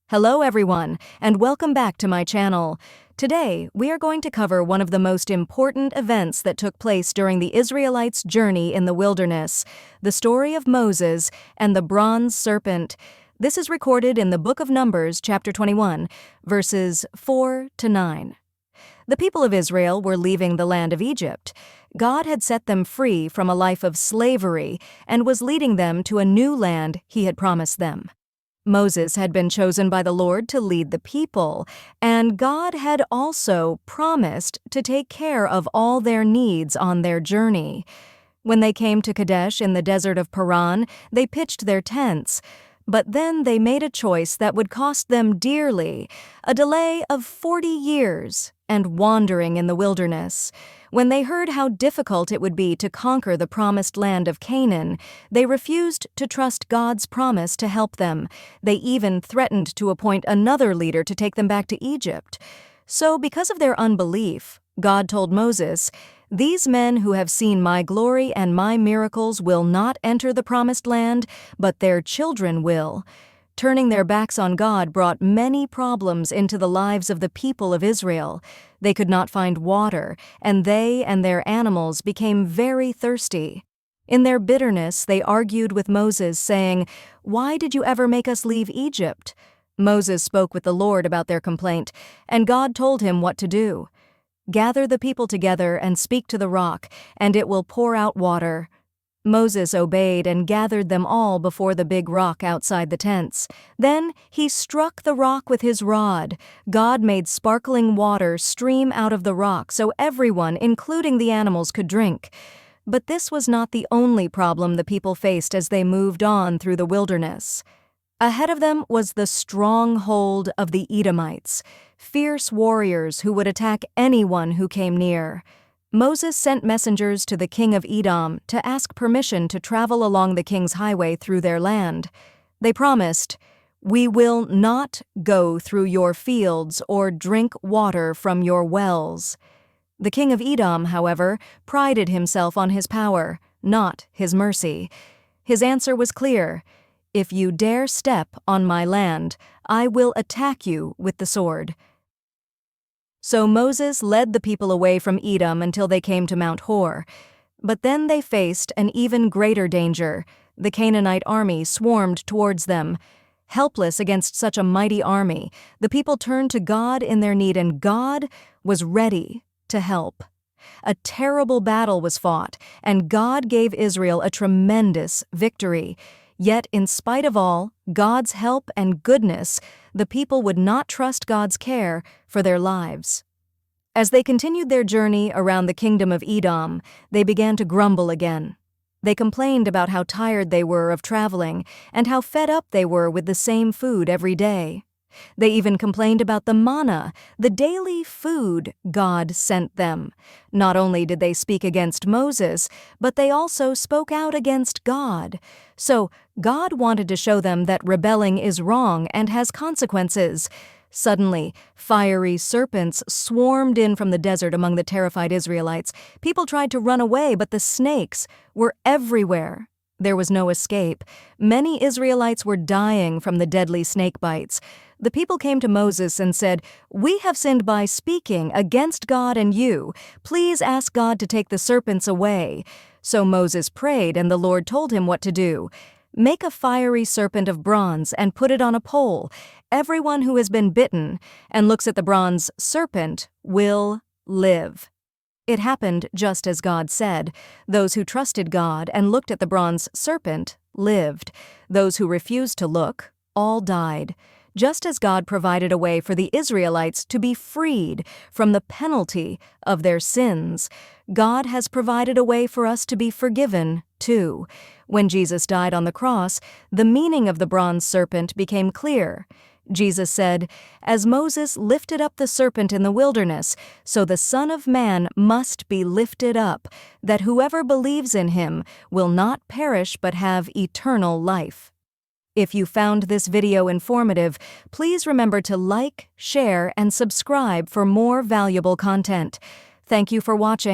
Hello everyone, and welcome back to my channel. Today, we are going to cover one of the most important events that took place during the Israelites' journey in the wilderness, the story of Moses and the bronze serpent. This is recorded in the book of Numbers, chapter 21, verses 4 to 9. The people of Israel were leaving the land of Egypt. God had set them free from a life of slavery and was leading them to a new land He had promised them. Moses had been chosen by the Lord to lead the people, and God had also promised to take care of all their needs on their journey. When they came to Kadesh in the desert of Paran, they pitched their tents. But then they made a choice that would cost them dearly, a delay of 40 years and wandering in the wilderness. When they heard how difficult it would be to conquer the promised land of Canaan, they refused to trust God's promise to help them. They even threatened to appoint another leader to take them back to Egypt. So because of their unbelief, God told Moses, "These men who have seen my glory and my miracles will not enter the promised land, but their children will." Turning their backs on God brought many problems into the lives of the people of Israel. They could not find water, and they and their animals became very thirsty. In their bitterness, they argued with Moses, saying, "Why did you ever make us leave Egypt?" Moses spoke with the Lord about their complaint, and God told him what to do. "Gather the people together and speak to the rock, and it will pour out water." Moses obeyed and gathered them all before the big rock outside the tents. Then he struck the rock with his rod. God made sparkling water stream out of the rock so everyone, including the animals, could drink. But this was not the only problem the people faced as they moved on through the wilderness. Ahead of them was the stronghold of the Edomites, fierce warriors who would attack anyone who came near. Moses sent messengers to the king of Edom to ask permission to travel along the king's highway through their land. They promised, "We will not go through your fields or drink water from your wells." The king of Edom, however, prided himself on his power, not his mercy. His answer was clear: "If you dare step on my land, I will attack you with the sword." So Moses led the people away from Edom until they came to Mount Hor. But then they faced an even greater danger. The Canaanite army swarmed towards them. Helpless against such a mighty army, the people turned to God in their need, and God was ready to help. A terrible battle was fought, and God gave Israel a tremendous victory. Yet, in spite of all God's help and goodness, the people would not trust God's care for their lives. As they continued their journey around the kingdom of Edom, they began to grumble again. They complained about how tired they were of traveling and how fed up they were with the same food every day. They even complained about the manna, the daily food God sent them. Not only did they speak against Moses, but they also spoke out against God. So God wanted to show them that rebelling is wrong and has consequences. Suddenly, fiery serpents swarmed in from the desert among the terrified Israelites. People tried to run away, but the snakes were everywhere. There was no escape. Many Israelites were dying from the deadly snake bites. The people came to Moses and said, "We have sinned by speaking against God and you. Please ask God to take the serpents away." So Moses prayed, and the Lord told him what to do. "Make a fiery serpent of bronze and put it on a pole. Everyone who has been bitten and looks at the bronze serpent will live." It happened just as God said. Those who trusted God and looked at the bronze serpent lived. Those who refused to look all died. Just as God provided a way for the Israelites to be freed from the penalty of their sins, God has provided a way for us to be forgiven, too. When Jesus died on the cross, the meaning of the bronze serpent became clear. Jesus said, "As Moses lifted up the serpent in the wilderness, so the Son of Man must be lifted up, that whoever believes in him will not perish but have eternal life." If you found this video informative, please remember to like, share, and subscribe for more valuable content. Thank you for watching.